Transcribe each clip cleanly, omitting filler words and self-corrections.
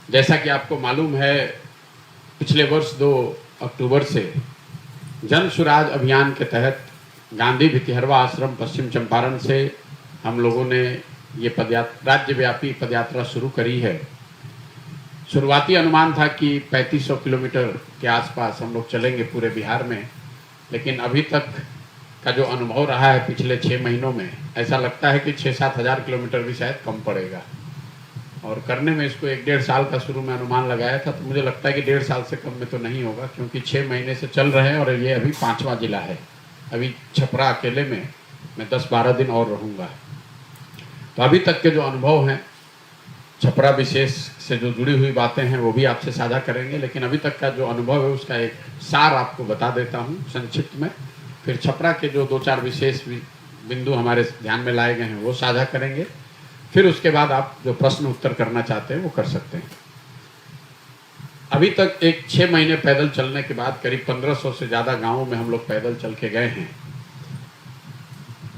जैसा कि आपको मालूम है, पिछले वर्ष 2 अक्टूबर से जन सुराज अभियान के तहत गांधी भितिहरवा आश्रम पश्चिम चंपारण से हम लोगों ने ये राज्यव्यापी पदयात्रा शुरू करी है। शुरुआती अनुमान था कि 3500 किलोमीटर के आसपास हम लोग चलेंगे पूरे बिहार में, लेकिन अभी तक का जो अनुभव रहा है पिछले 6 महीनों में, ऐसा लगता है कि 6-7 हज़ार किलोमीटर भी शायद कम पड़ेगा। और करने में इसको 1-1.5 साल का शुरू में अनुमान लगाया था, तो मुझे लगता है कि 1.5 साल से कम में तो नहीं होगा, क्योंकि 6 महीने से चल रहे हैं और ये अभी 5वां जिला है। अभी छपरा अकेले में मैं 10-12 दिन और रहूँगा। तो अभी तक के जो अनुभव हैं, छपरा विशेष से जो जुड़ी हुई बातें हैं वो भी आपसे साझा करेंगे, लेकिन अभी तक का जो अनुभव है उसका एक सार आपको बता देता हूँ संक्षिप्त में। फिर छपरा के जो 2-4 विशेष बिंदु हमारे ध्यान में लाए गए हैं वो साझा करेंगे। फिर उसके बाद आप जो प्रश्न उत्तर करना चाहते हैं वो कर सकते हैं। अभी तक 6 महीने पैदल चलने के बाद करीब 1500 से ज़्यादा गाँवों में हम लोग पैदल चल के गए हैं।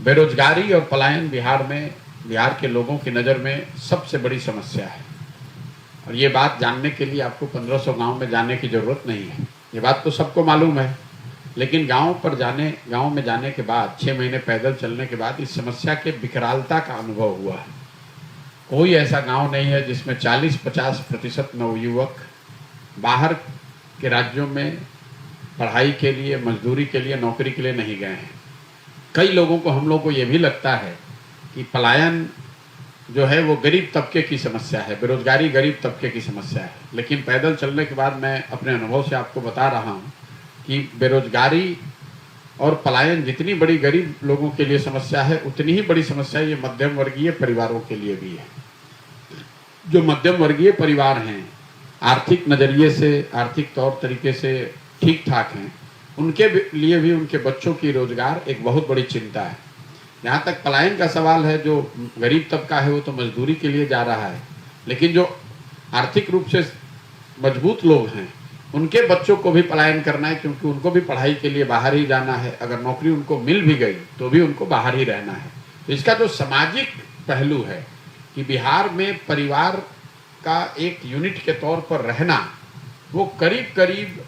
बेरोजगारी और पलायन बिहार के लोगों की नज़र में सबसे बड़ी समस्या है, और ये बात जानने के लिए आपको 1500 गांव में जाने की ज़रूरत नहीं है। ये बात तो सबको मालूम है, लेकिन गांव में जाने के बाद 6 महीने पैदल चलने के बाद इस समस्या के विकरालता का अनुभव हुआ है। कोई ऐसा गांव नहीं है जिसमें 40-50% नवयुवक बाहर के राज्यों में पढ़ाई के लिए, मजदूरी के लिए, नौकरी के लिए नहीं गए हैं। कई लोगों को, हम लोग को ये भी लगता है कि पलायन जो है वो गरीब तबके की समस्या है, बेरोजगारी गरीब तबके की समस्या है। लेकिन पैदल चलने के बाद मैं अपने अनुभव से आपको बता रहा हूँ कि बेरोजगारी और पलायन जितनी बड़ी गरीब लोगों के लिए समस्या है, उतनी ही बड़ी समस्या ये मध्यम वर्गीय परिवारों के लिए भी है। जो मध्यम वर्गीय परिवार हैं, आर्थिक नज़रिए से, आर्थिक तौर तरीके से ठीक ठाक हैं, उनके लिए भी उनके बच्चों की रोजगार एक बहुत बड़ी चिंता है। जहाँ तक पलायन का सवाल है, जो गरीब तबका है वो तो मजदूरी के लिए जा रहा है, लेकिन जो आर्थिक रूप से मजबूत लोग हैं उनके बच्चों को भी पलायन करना है, क्योंकि उनको भी पढ़ाई के लिए बाहर ही जाना है। अगर नौकरी उनको मिल भी गई तो भी उनको बाहर ही रहना है। तो इसका जो सामाजिक पहलू है कि बिहार में परिवार का एक यूनिट के तौर पर रहना वो करीब करीब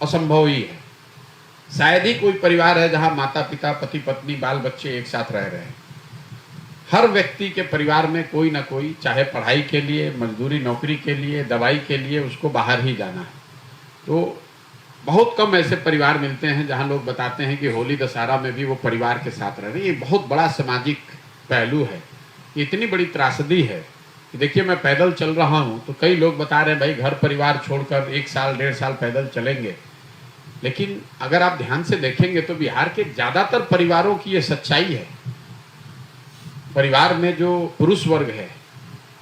असंभव ही है। शायद ही कोई परिवार है जहां माता पिता, पति पत्नी, बाल बच्चे एक साथ रह रहे हैं। हर व्यक्ति के परिवार में कोई ना कोई, चाहे पढ़ाई के लिए, मजदूरी, नौकरी के लिए, दवाई के लिए, उसको बाहर ही जाना है। तो बहुत कम ऐसे परिवार मिलते हैं जहां लोग बताते हैं कि होली दशहरा में भी वो परिवार के साथ रह रहे हैं। ये बहुत बड़ा सामाजिक पहलू है। इतनी बड़ी त्रासदी है कि देखिए, मैं पैदल चल रहा हूँ तो कई लोग बता रहे हैं भाई घर परिवार छोड़कर 1 साल 1.5 साल पैदल चलेंगे, लेकिन अगर आप ध्यान से देखेंगे तो बिहार के ज़्यादातर परिवारों की ये सच्चाई है। परिवार में जो पुरुष वर्ग है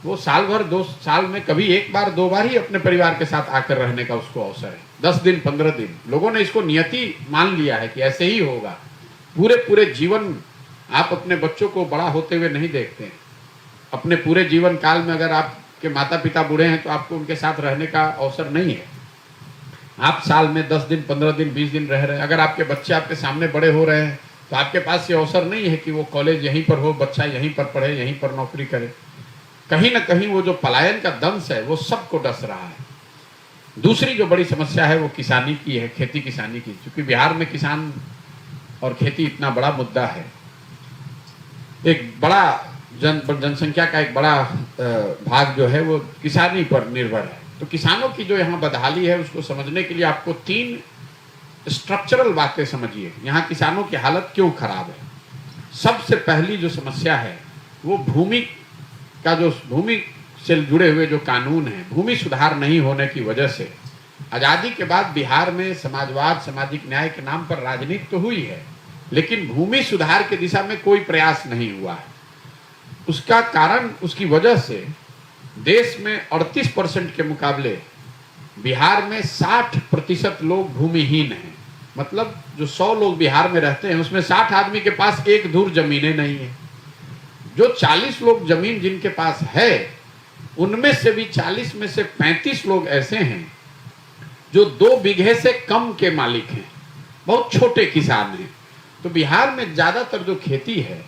वो साल भर 2 साल में कभी 1 बार 2 बार ही अपने परिवार के साथ आकर रहने का उसको अवसर है। 10 दिन 15 दिन लोगों ने इसको नियति मान लिया है कि ऐसे ही होगा। पूरे जीवन आप अपने बच्चों को बड़ा होते हुए नहीं देखते हैं। अपने पूरे जीवन काल में अगर आपके माता पिता बूढ़े हैं तो आपको उनके साथ रहने का अवसर नहीं है। आप साल में 10 दिन 15 दिन 20 दिन रह रहे हैं। अगर आपके बच्चे आपके सामने बड़े हो रहे हैं तो आपके पास ये अवसर नहीं है कि वो कॉलेज यहीं पर हो, बच्चा यहीं पर पढ़े, यहीं पर नौकरी करे। कहीं ना कहीं वो जो पलायन का दंश है वो सबको डस रहा है। दूसरी जो बड़ी समस्या है वो किसानी की है, खेती किसानी की। क्योंकि बिहार में किसान और खेती इतना बड़ा मुद्दा है, एक बड़ा जनसंख्या का एक बड़ा भाग जो है वो किसानी पर निर्भर है। तो किसानों की जो यहाँ बदहाली है उसको समझने के लिए आपको 3 स्ट्रक्चरल बातें समझिए। यहाँ किसानों की हालत क्यों खराब है। सबसे पहली जो समस्या है वो भूमि से जुड़े हुए जो कानून है, भूमि सुधार नहीं होने की वजह से आज़ादी के बाद बिहार में समाजवाद, सामाजिक न्याय के नाम पर राजनीति तो हुई है, लेकिन भूमि सुधार की दिशा में कोई प्रयास नहीं हुआ है। उसका कारण, उसकी वजह से देश में 38% के मुकाबले बिहार में 60% लोग भूमिहीन हैं। मतलब जो 100 लोग बिहार में रहते हैं उसमें 60 आदमी के पास 1 धूर जमीनें नहीं है। जो 40 लोग जमीन जिनके पास है उनमें से भी 40 में से 35 लोग ऐसे हैं जो 2 बीघे से कम के मालिक हैं, बहुत छोटे किसान हैं। तो बिहार में ज़्यादातर जो खेती है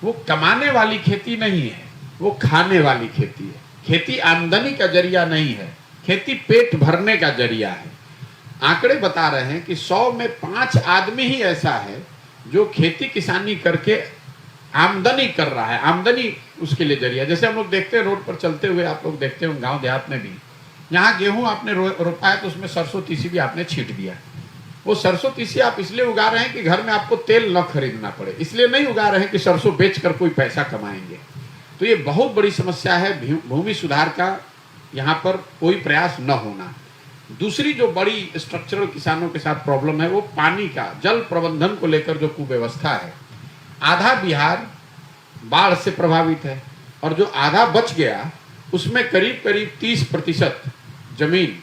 वो कमाने वाली खेती नहीं है, वो खाने वाली खेती है। खेती आमदनी का जरिया नहीं है, खेती पेट भरने का जरिया है। आंकड़े बता रहे हैं कि 100 में 5 आदमी ही ऐसा है जो खेती किसानी करके आमदनी कर रहा है, आमदनी उसके लिए जरिया। जैसे हम लोग देखते हैं रोड पर चलते हुए, आप लोग देखते हो गांव देहात में भी, यहाँ गेहूं आपने रोपा है तो उसमें सरसों तीसी भी आपने छींट दिया। वो सरसों तीसी आप इसलिए उगा रहे हैं कि घर में आपको तेल न खरीदना पड़े, इसलिए नहीं उगा रहे हैं कि सरसों बेचकर कोई पैसा कमाएंगे। तो ये बहुत बड़ी समस्या है भूमि सुधार का, यहाँ पर कोई प्रयास न होना। दूसरी जो बड़ी स्ट्रक्चरल किसानों के साथ प्रॉब्लम है वो पानी का, जल प्रबंधन को लेकर जो कुव्यवस्था है। आधा बिहार बाढ़ से प्रभावित है और जो आधा बच गया उसमें करीब करीब 30% जमीन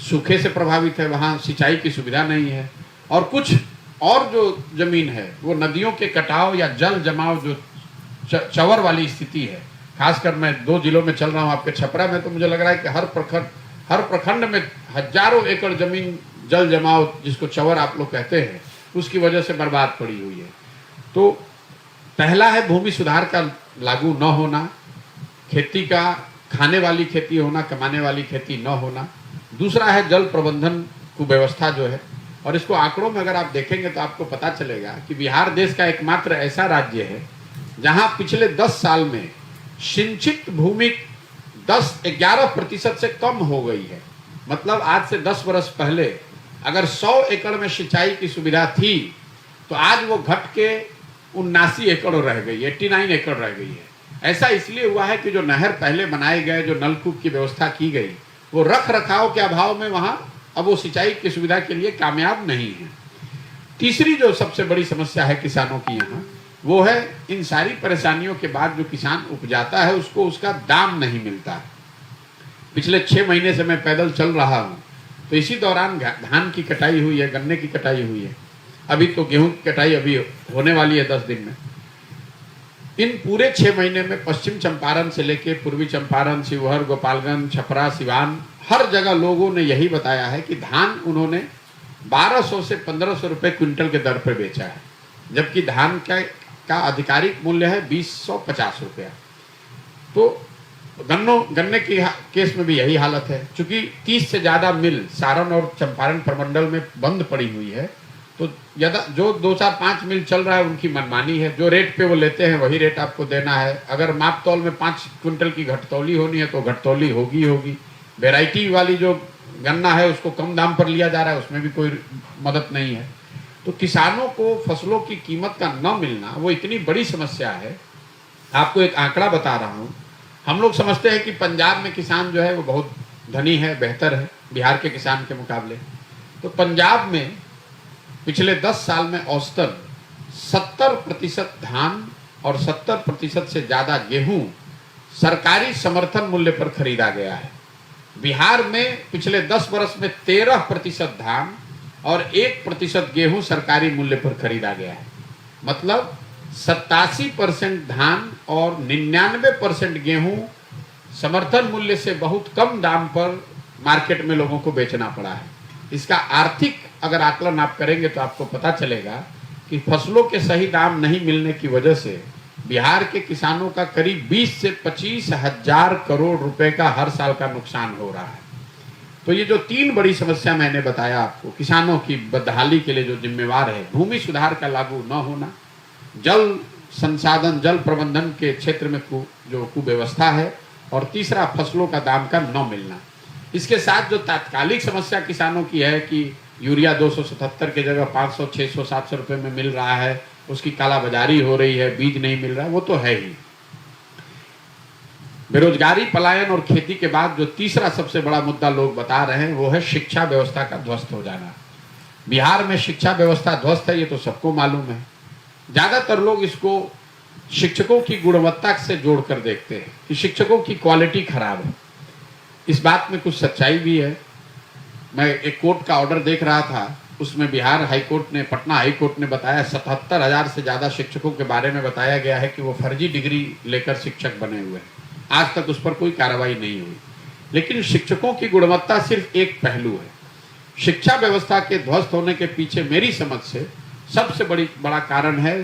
सूखे से प्रभावित है, वहाँ सिंचाई की सुविधा नहीं है। और कुछ और जो जमीन है वो नदियों के कटाव या जल जमाव जो चवर वाली स्थिति है। खासकर मैं 2 जिलों में चल रहा हूँ, आपके छपरा में, तो मुझे लग रहा है कि हर प्रखंड में हजारों एकड़ जमीन जल जमाव, जिसको चवर आप लोग कहते हैं, उसकी वजह से बर्बाद पड़ी हुई है। तो पहला है भूमि सुधार का लागू न होना, खेती का खाने वाली खेती होना, कमाने वाली खेती न होना। दूसरा है जल प्रबंधन कुव्यवस्था जो है, और इसको आंकड़ों में अगर आप देखेंगे तो आपको पता चलेगा कि बिहार देश का एकमात्र ऐसा राज्य है जहां पिछले 10 साल में सिंचित भूमि 11% से कम हो गई है। मतलब आज से 10 वर्ष पहले अगर 100 एकड़ में सिंचाई की सुविधा थी तो आज वो घट के 79 एकड़ रह गई, 89 एकड़ रह गई है। ऐसा इसलिए हुआ है कि जो नहर पहले बनाए गए, जो नलकूप की व्यवस्था की गई, वो रख रखाव के अभाव में वहां अब वो सिंचाई की सुविधा के लिए कामयाब नहीं है। तीसरी जो सबसे बड़ी समस्या है किसानों की यहाँ, वो है इन सारी परेशानियों के बाद जो किसान उपजाता है उसको उसका दाम नहीं मिलता। पिछले 6 महीने से मैं पैदल चल रहा हूँ, तो इसी दौरान धान की कटाई हुई है, गन्ने की कटाई हुई है, अभी तो गेहूं की कटाई अभी होने वाली है 10 दिन में। इन पूरे 6 महीने में पश्चिम चंपारण से लेके पूर्वी चंपारण, शिवहर, गोपालगंज, छपरा, सिवान, हर जगह लोगों ने यही बताया है कि धान उन्होंने 1200 से 1500 रुपए क्विंटल के दर पर बेचा है, जबकि धान का आधिकारिक मूल्य है 2050 रुपया। तो गन्ने की केस में भी यही हालत है। चूंकि 30 से ज्यादा मिल सारण और चंपारण प्रमंडल में बंद पड़ी हुई है, तो जो 2-4-5 मिल चल रहा है उनकी मनमानी है। जो रेट पे वो लेते हैं वही रेट आपको देना है। अगर माप तौल में 5 क्विंटल की घटतौली होनी है तो घटतौली होगी। वेराइटी वाली जो गन्ना है उसको कम दाम पर लिया जा रहा है, उसमें भी कोई मदद नहीं है। तो किसानों को फसलों की कीमत का न मिलना वो इतनी बड़ी समस्या है। आपको एक आंकड़ा बता रहा हूँ। हम लोग समझते हैं कि पंजाब में किसान जो है वो बहुत धनी है, बेहतर है बिहार के किसान के मुकाबले। तो पंजाब में पिछले 10 साल में औसतन 70% धान और 70% से ज़्यादा गेहूं सरकारी समर्थन मूल्य पर खरीदा गया है। बिहार में पिछले 10 वर्ष में 13% धान और 1% गेहूं सरकारी मूल्य पर खरीदा गया है। मतलब 87% धान और 99% गेहूं समर्थन मूल्य से बहुत कम दाम पर मार्केट में लोगों को बेचना पड़ा है। इसका आर्थिक अगर आकलन आप करेंगे तो आपको पता चलेगा कि फसलों के सही दाम नहीं मिलने की वजह से बिहार के किसानों का करीब 20 से 25 हजार करोड़ रुपए का हर साल का नुकसान हो रहा है। तो ये जो 3 बड़ी समस्या मैंने बताया आपको, किसानों की बदहाली के लिए जो जिम्मेवार है, भूमि सुधार का लागू न होना, जल संसाधन जल प्रबंधन के क्षेत्र में जो कुव्यवस्था है, और तीसरा फसलों का दाम का न मिलना। इसके साथ जो तात्कालिक समस्या किसानों की है कि यूरिया 277 के जगह 500, 600, 700 रुपये में मिल रहा है, उसकी कालाबाजारी हो रही है, बीज नहीं मिल रहा है, वो तो है ही। बेरोजगारी, पलायन और खेती के बाद जो तीसरा सबसे बड़ा मुद्दा लोग बता रहे हैं वो है शिक्षा व्यवस्था का ध्वस्त हो जाना। बिहार में शिक्षा व्यवस्था ध्वस्त है, ये तो सबको मालूम है। ज़्यादातर लोग इसको शिक्षकों की गुणवत्ता से जोड़कर देखते हैं कि शिक्षकों की क्वालिटी खराब है। इस बात में कुछ सच्चाई भी है। मैं एक कोर्ट का ऑर्डर देख रहा था, उसमें बिहार हाई कोर्ट ने, पटना हाई कोर्ट ने बताया 77,000 से ज़्यादा शिक्षकों के बारे में बताया गया है कि वो फर्जी डिग्री लेकर शिक्षक बने हुए हैं। आज तक उस पर कोई कार्रवाई नहीं हुई। लेकिन शिक्षकों की गुणवत्ता सिर्फ एक पहलू है। शिक्षा व्यवस्था के ध्वस्त होने के पीछे मेरी समझ से सबसे बड़ा कारण है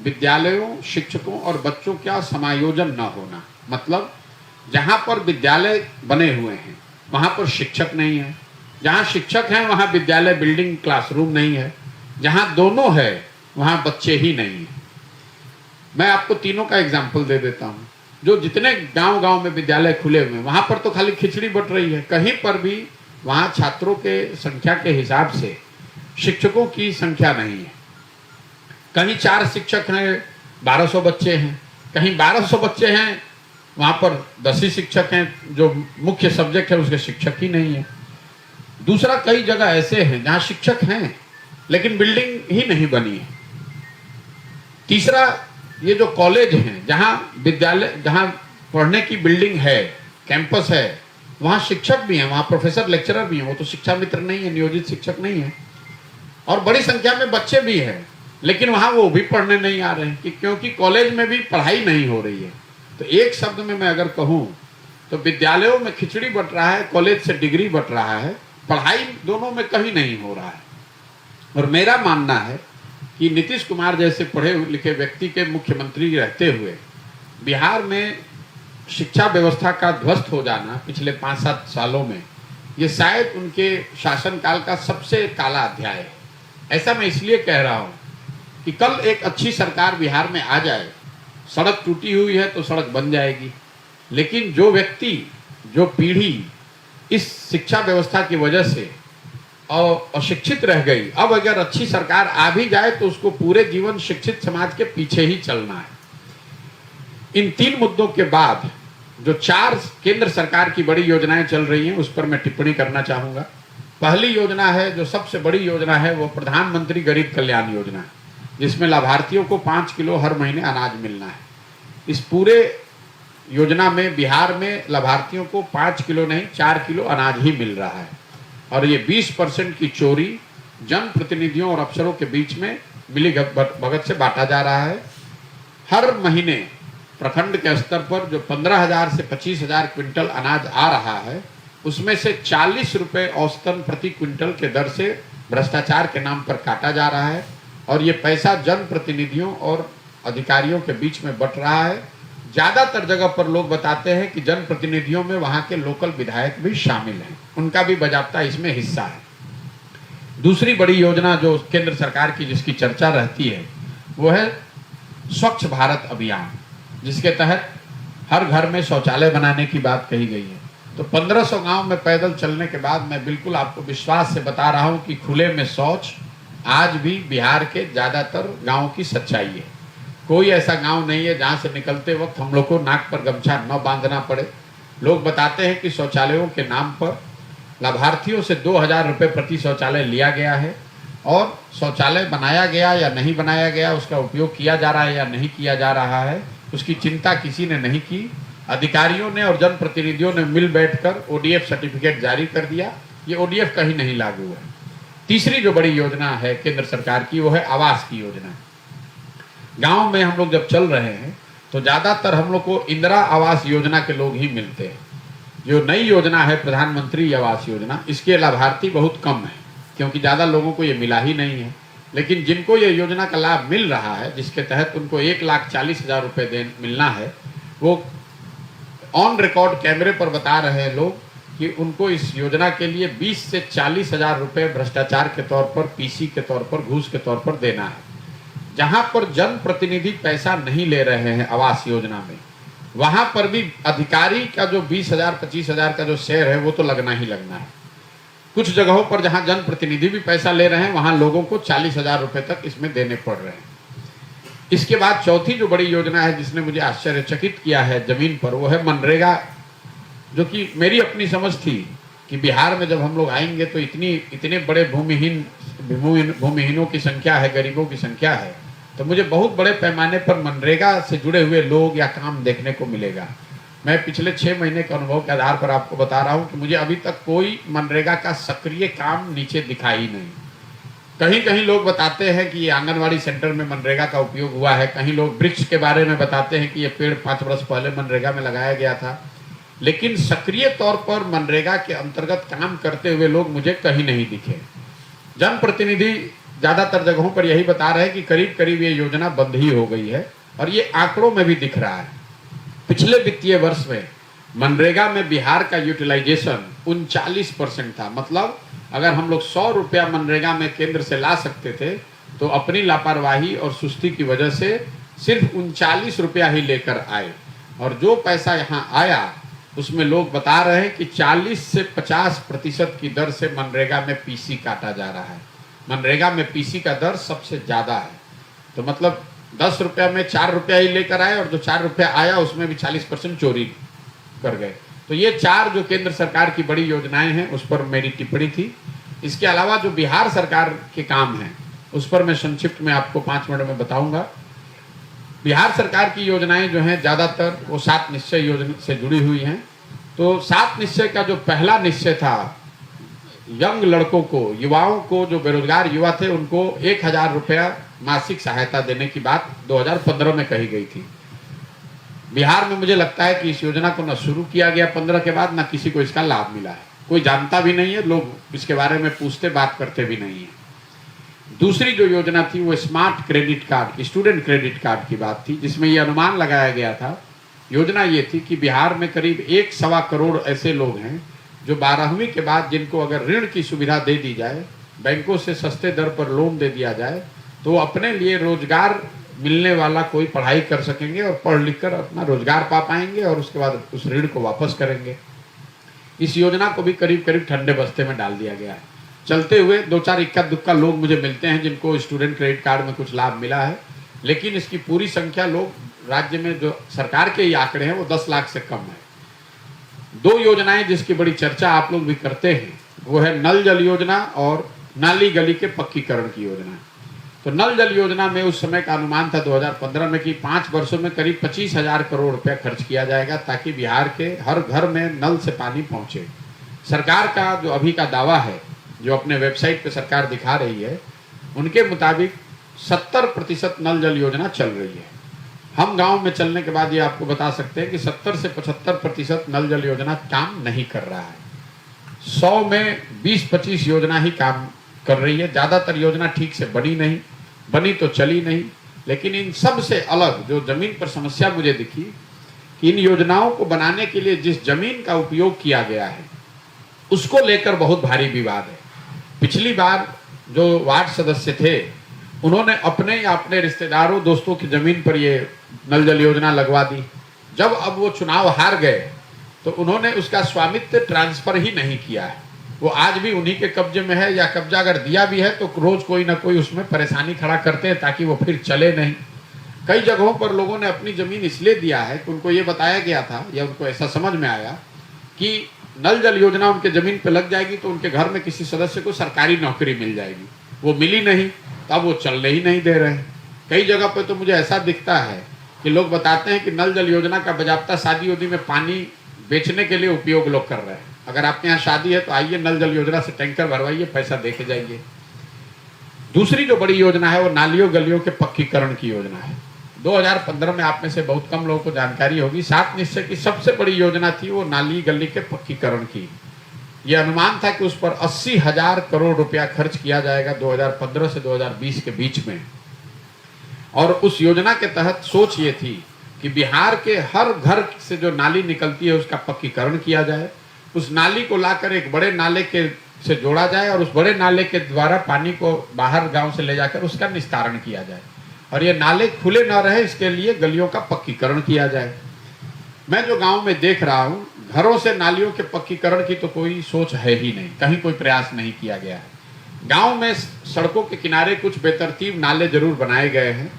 विद्यालयों, शिक्षकों और बच्चों का समायोजन न होना। मतलब जहाँ पर विद्यालय बने हुए हैं वहाँ पर शिक्षक नहीं है, जहाँ शिक्षक हैं वहाँ विद्यालय बिल्डिंग क्लासरूम नहीं है, जहाँ दोनों है वहाँ बच्चे ही नहीं हैं। मैं आपको तीनों का एग्जाम्पल दे देता हूँ। जो जितने गांव गांव में विद्यालय खुले हुए हैं वहाँ पर तो खाली खिचड़ी बट रही है, कहीं पर भी वहाँ छात्रों के संख्या के हिसाब से शिक्षकों की संख्या नहीं है। कहीं 4 शिक्षक हैं 1200 बच्चे हैं, कहीं 1200 बच्चे हैं वहाँ पर 10 ही शिक्षक हैं, जो मुख्य सब्जेक्ट है उसके शिक्षक ही नहीं है। दूसरा, कई जगह ऐसे हैं जहाँ शिक्षक हैं लेकिन बिल्डिंग ही नहीं बनी है। तीसरा, ये जो कॉलेज हैं जहाँ विद्यालय, जहाँ पढ़ने की बिल्डिंग है, कैंपस है, वहाँ शिक्षक भी हैं, वहाँ प्रोफेसर लेक्चरर भी हैं, वो तो शिक्षा मित्र नहीं है, नियोजित शिक्षक नहीं है। और बड़ी संख्या में बच्चे भी हैं लेकिन वहाँ वो भी पढ़ने नहीं आ रहे हैं क्योंकि कॉलेज में भी पढ़ाई नहीं हो रही है। तो एक शब्द में मैं अगर कहूँ तो विद्यालयों में खिचड़ी बट रहा है, कॉलेज से डिग्री बट रहा है, पढ़ाई दोनों में कहीं नहीं हो रहा है। और मेरा मानना है कि नीतीश कुमार जैसे पढ़े लिखे व्यक्ति के मुख्यमंत्री रहते हुए बिहार में शिक्षा व्यवस्था का ध्वस्त हो जाना पिछले 5-7 सालों में, ये शायद उनके शासनकाल का सबसे काला अध्याय है। ऐसा मैं इसलिए कह रहा हूँ कि कल एक अच्छी सरकार बिहार में आ जाए, सड़क टूटी हुई है तो सड़क बन जाएगी, लेकिन जो व्यक्ति, जो पीढ़ी इस शिक्षा व्यवस्था की वजह से अशिक्षित रह गई, अब अगर अच्छी सरकार आ भी जाए तो उसको पूरे जीवन शिक्षित समाज के पीछे ही चलना है। इन 3 मुद्दों के बाद जो 4 केंद्र सरकार की बड़ी योजनाएं चल रही हैं उस पर मैं टिप्पणी करना चाहूँगा। पहली योजना है, जो सबसे बड़ी योजना है, वो प्रधानमंत्री गरीब कल्याण योजना है, जिसमें लाभार्थियों को 5 किलो हर महीने अनाज मिलना है। इस पूरे योजना में बिहार में लाभार्थियों को 5 किलो नहीं 4 किलो अनाज ही मिल रहा है। और ये 20% की चोरी जनप्रतिनिधियों और अफसरों के बीच में मिली भगत से बांटा जा रहा है। हर महीने प्रखंड के स्तर पर जो 15,000 से 25,000 क्विंटल अनाज आ रहा है, उसमें से 40 रुपये औसतन प्रति क्विंटल के दर से भ्रष्टाचार के नाम पर काटा जा रहा है और ये पैसा जनप्रतिनिधियों और अधिकारियों के बीच में बंट रहा है। ज़्यादातर जगह पर लोग बताते हैं कि जनप्रतिनिधियों में वहाँ के लोकल विधायक भी शामिल हैं, उनका भी बाजाप्ता इसमें हिस्सा है। दूसरी बड़ी योजना जो केंद्र सरकार की जिसकी चर्चा रहती है वो है स्वच्छ भारत अभियान, जिसके तहत हर घर में शौचालय बनाने की बात कही गई है। तो 1500 गांव में पैदल चलने के बाद मैं बिल्कुल आपको विश्वास से बता रहा हूं कि खुले में शौच आज भी बिहार के ज़्यादातर गाँव की सच्चाई है। कोई ऐसा गांव नहीं है जहां से निकलते वक्त हम लोग को नाक पर गमछा न बांधना पड़े। लोग बताते हैं कि शौचालयों के नाम पर लाभार्थियों से 2000 रुपये प्रति शौचालय लिया गया है और शौचालय बनाया गया या नहीं बनाया गया, उसका उपयोग किया जा रहा है या नहीं किया जा रहा है, उसकी चिंता किसी ने नहीं की। अधिकारियों ने और जनप्रतिनिधियों ने मिल बैठकर ODF सर्टिफिकेट जारी कर दिया। ये ODF कहीं नहीं लागू है। तीसरी जो बड़ी योजना है केंद्र सरकार की वो है आवास की योजना। गांव में हम लोग जब चल रहे हैं तो ज़्यादातर हम लोग को इंदिरा आवास योजना के लोग ही मिलते हैं। जो नई योजना है प्रधानमंत्री आवास योजना, इसके लाभार्थी बहुत कम है क्योंकि ज़्यादा लोगों को ये मिला ही नहीं है। लेकिन जिनको ये योजना का लाभ मिल रहा है, जिसके तहत उनको 1,40,000 रुपये मिलना है, वो ऑन रिकॉर्ड कैमरे पर बता रहे हैं लोग कि उनको इस योजना के लिए 20 से 40,000 रुपये भ्रष्टाचार के तौर पर, PC के तौर पर, घूस के तौर पर देना है। जहां पर जनप्रतिनिधि पैसा नहीं ले रहे हैं आवास योजना में, वहां पर भी अधिकारी का जो 20,000 25,000 का जो शेयर है वो तो लगना ही लगना है। कुछ जगहों पर जहां जनप्रतिनिधि भी पैसा ले रहे हैं वहां लोगों को 40,000 रुपये तक इसमें देने पड़ रहे हैं। इसके बाद चौथी जो बड़ी योजना है जिसने मुझे आश्चर्यचकित किया है जमीन पर, वो है मनरेगा, जो कि मेरी अपनी समझ थी कि बिहार में जब हम लोग आएंगे तो इतने बड़े भूमिहीनों की संख्या है, गरीबों की संख्या है, तो मुझे बहुत बड़े पैमाने पर मनरेगा से जुड़े हुए लोग या काम देखने को मिलेगा। मैं पिछले 6 महीने के अनुभव के आधार पर आपको बता रहा हूं कि मुझे अभी तक कोई मनरेगा का सक्रिय काम नीचे दिखा ही नहीं। कहीं कहीं लोग बताते हैं कि ये आंगनवाड़ी सेंटर में मनरेगा का उपयोग हुआ है, कहीं लोग वृक्ष के बारे में बताते हैं कि ये पेड़ 5 वर्ष पहले मनरेगा में लगाया गया था, लेकिन सक्रिय तौर पर मनरेगा के अंतर्गत काम करते हुए लोग मुझे कहीं नहीं दिखे। जनप्रतिनिधि ज़्यादातर जगहों पर यही बता रहे हैं कि करीब करीब ये योजना बंद ही हो गई है और ये आंकड़ों में भी दिख रहा है। पिछले वित्तीय वर्ष में मनरेगा में बिहार का यूटिलाइजेशन 39% था। मतलब अगर हम लोग 100 रुपया मनरेगा में केंद्र से ला सकते थे तो अपनी लापरवाही और सुस्ती की वजह से सिर्फ 39 रुपया ही लेकर आए, और जो पैसा यहाँ आया उसमें लोग बता रहे हैं कि 40 से 50% की दर से मनरेगा में पीसी काटा जा रहा है। मनरेगा में पीसी का दर सबसे ज़्यादा है। तो मतलब 10 रुपया में 4 रुपया ही लेकर आए, और जो 4 रुपया आया उसमें भी 40% चोरी कर गए। तो ये 4 जो केंद्र सरकार की बड़ी योजनाएं हैं उस पर मेरी टिप्पणी थी। इसके अलावा जो बिहार सरकार के काम हैं उस पर मैं संक्षिप्त में आपको 5 मिनट में बताऊंगा। बिहार सरकार की योजनाएं जो हैं ज़्यादातर वो 7 निश्चय योजना से जुड़ी हुई हैं। तो 7 निश्चय का जो पहला निश्चय था, यंग लड़कों को, युवाओं को, जो बेरोजगार युवा थे उनको 1000 रुपया मासिक सहायता देने की बात 2015 में कही गई थी। बिहार में मुझे लगता है कि इस योजना को न शुरू किया गया 15 के बाद, न किसी को इसका लाभ मिला है। कोई जानता भी नहीं है, लोग इसके बारे में पूछते बात करते भी नहीं है। दूसरी जो योजना थी वो smart credit card, student credit card की बात थी, जिसमें ये अनुमान लगाया गया था। योजना ये थी कि बिहार में करीब 1.25 करोड़ ऐसे लोग हैं जो 12वीं के बाद जिनको अगर ऋण की सुविधा दे दी जाए, बैंकों से सस्ते दर पर लोन दे दिया जाए, तो अपने लिए रोजगार मिलने वाला कोई पढ़ाई कर सकेंगे और पढ़ लिख कर अपना रोजगार पा पाएंगे और उसके बाद उस ऋण को वापस करेंगे। इस योजना को भी करीब करीब ठंडे बस्ते में डाल दिया गया है। चलते हुए 2-4 इक्का दुक्का लोग मुझे मिलते हैं जिनको स्टूडेंट क्रेडिट कार्ड में कुछ लाभ मिला है, लेकिन इसकी पूरी संख्या लोग राज्य में जो सरकार के ही आंकड़े हैं वो 10 लाख से कम है। 2 योजनाएं जिसकी बड़ी चर्चा आप लोग भी करते हैं वो है नल जल योजना और नाली गली के पक्कीकरण की योजना। तो नल जल योजना में उस समय का अनुमान था 2015 में कि 5 वर्षों में करीब 25,000 करोड़ रुपया खर्च किया जाएगा ताकि बिहार के हर घर में नल से पानी पहुंचे। सरकार का जो अभी का दावा है, जो अपने वेबसाइट पे सरकार दिखा रही है, उनके मुताबिक 70% नल जल योजना चल रही है। हम गांव में चलने के बाद ये आपको बता सकते हैं कि 70 से 75% नल जल योजना काम नहीं कर रहा है। 100 में 20-25 योजना ही काम कर रही है। ज़्यादातर योजना ठीक से बनी तो चली नहीं। लेकिन इन सब से अलग जो जमीन पर समस्या मुझे दिखी कि इन योजनाओं को बनाने के लिए जिस जमीन का उपयोग किया गया है उसको लेकर बहुत भारी विवाद है। पिछली बार जो वार्ड सदस्य थे उन्होंने अपने या अपने रिश्तेदारों दोस्तों की जमीन पर ये नल जल योजना लगवा दी। जब अब वो चुनाव हार गए तो उन्होंने उसका स्वामित्व ट्रांसफर ही नहीं किया है। वो आज भी उन्हीं के कब्जे में है, या कब्जा अगर दिया भी है तो रोज कोई ना कोई उसमें परेशानी खड़ा करते हैं ताकि वो फिर चले नहीं। कई जगहों पर लोगों ने अपनी जमीन इसलिए दिया है कि उनको ये बताया गया था या उनको ऐसा समझ में आया कि नल जल योजना उनके जमीन पे लग जाएगी तो उनके घर में किसी सदस्य को सरकारी नौकरी मिल जाएगी। वो मिली नहीं, तब वो चलने ही नहीं दे रहे हैं। कई जगह पे तो मुझे ऐसा दिखता है कि लोग बताते हैं कि नल जल योजना का बाजाप्ता शादी उदी में पानी बेचने के लिए उपयोग लोग कर रहे हैं। अगर आपके यहाँ शादी है तो आइए नल जल योजना से टैंकर भरवाइए, पैसा दे के जाइए। दूसरी जो बड़ी योजना है वो नालियों गलियों के पक्कीकरण की योजना है। 2015 में आप में से बहुत कम लोगों को जानकारी होगी, 7 निश्चय की सबसे बड़ी योजना थी वो नाली गली के पक्कीकरण की। ये अनुमान था कि उस पर 80,000 करोड़ रुपया खर्च किया जाएगा 2015 से 2020 के बीच में। और उस योजना के तहत सोच ये थी कि बिहार के हर घर से जो नाली निकलती है उसका पक्कीकरण किया जाए, उस नाली को लाकर एक बड़े नाले के से जोड़ा जाए और उस बड़े नाले के द्वारा पानी को बाहर गांव से ले जाकर उसका निस्तारण किया जाए, और ये नाले खुले न रहे इसके लिए गलियों का पक्कीकरण किया जाए। मैं जो गांव में देख रहा हूँ, घरों से नालियों के पक्कीकरण की तो कोई सोच है ही नहीं, कहीं कोई प्रयास नहीं किया गया है। गांव में सड़कों के किनारे कुछ बेतरतीब नाले जरूर बनाए गए हैं।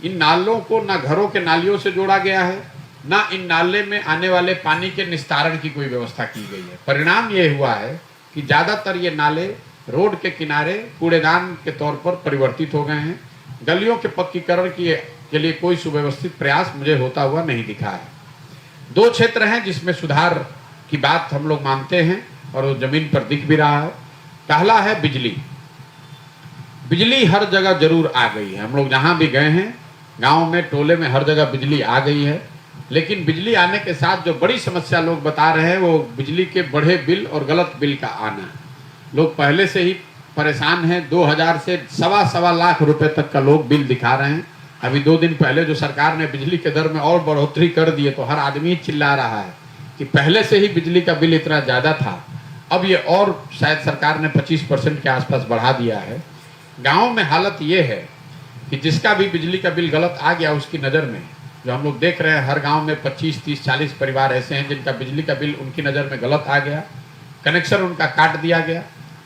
इन नालों को ना घरों के नालियों से जोड़ा गया है, ना इन नाले में आने वाले पानी के निस्तारण की कोई व्यवस्था की गई है। परिणाम ये हुआ है कि ज़्यादातर ये नाले रोड के किनारे कूड़ेदान के तौर पर परिवर्तित हो गए हैं। गलियों के पक्कीकरण के लिए कोई सुव्यवस्थित प्रयास मुझे होता हुआ नहीं दिखा है। 2 क्षेत्र हैं जिसमें सुधार की बात हम लोग मानते हैं और वो जमीन पर दिख भी रहा है। पहला है बिजली। बिजली हर जगह जरूर आ गई है। हम लोग जहाँ भी गए हैं, गांव में टोले में हर जगह बिजली आ गई है। लेकिन बिजली आने के साथ जो बड़ी समस्या लोग बता रहे हैं वो बिजली के बढ़े बिल और गलत बिल का आना। लोग पहले से ही परेशान हैं। 2000 से सवा लाख रुपए तक का लोग बिल दिखा रहे हैं। अभी 2 दिन पहले जो सरकार ने बिजली के दर में और बढ़ोतरी कर दी है तो हर आदमी चिल्ला रहा है कि पहले से ही बिजली का बिल इतना ज़्यादा था, अब ये और शायद सरकार ने 25% के आसपास बढ़ा दिया है। गांव में हालत ये है कि जिसका भी बिजली का बिल गलत आ गया उसकी नज़र में, जो हम लोग देख रहे हैं हर गांव में 25, 30, 40 परिवार ऐसे हैं जिनका बिजली का बिल उनकी नज़र में गलत आ गया, कनेक्शन उनका काट दिया गया।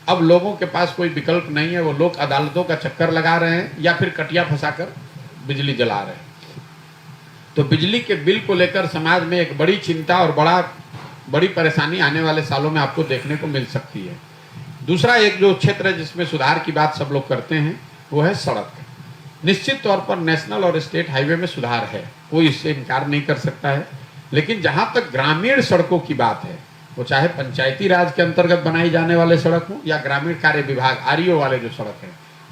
अब लोगों के पास कोई विकल्प नहीं है, वो लोग अदालतों का चक्कर लगा रहे हैं या फिर कटिया फंसाकर बिजली जला रहे हैं। तो बिजली के बिल को लेकर समाज में एक बड़ी चिंता और बड़ी परेशानी आने वाले सालों में आपको देखने को मिल सकती है। दूसरा एक जो क्षेत्र है जिसमें सुधार की बात सब लोग करते हैं वो है सड़क। निश्चित तौर पर नेशनल और स्टेट हाईवे में सुधार है, कोई इससे इनकार नहीं कर सकता है। लेकिन जहां तक ग्रामीण सड़कों की बात है, वो चाहे पंचायती राज के अंतर्गत बनाई जाने वाले सड़क हो या ग्रामीण कार्य विभाग आरईओ वाले जो सड़क है,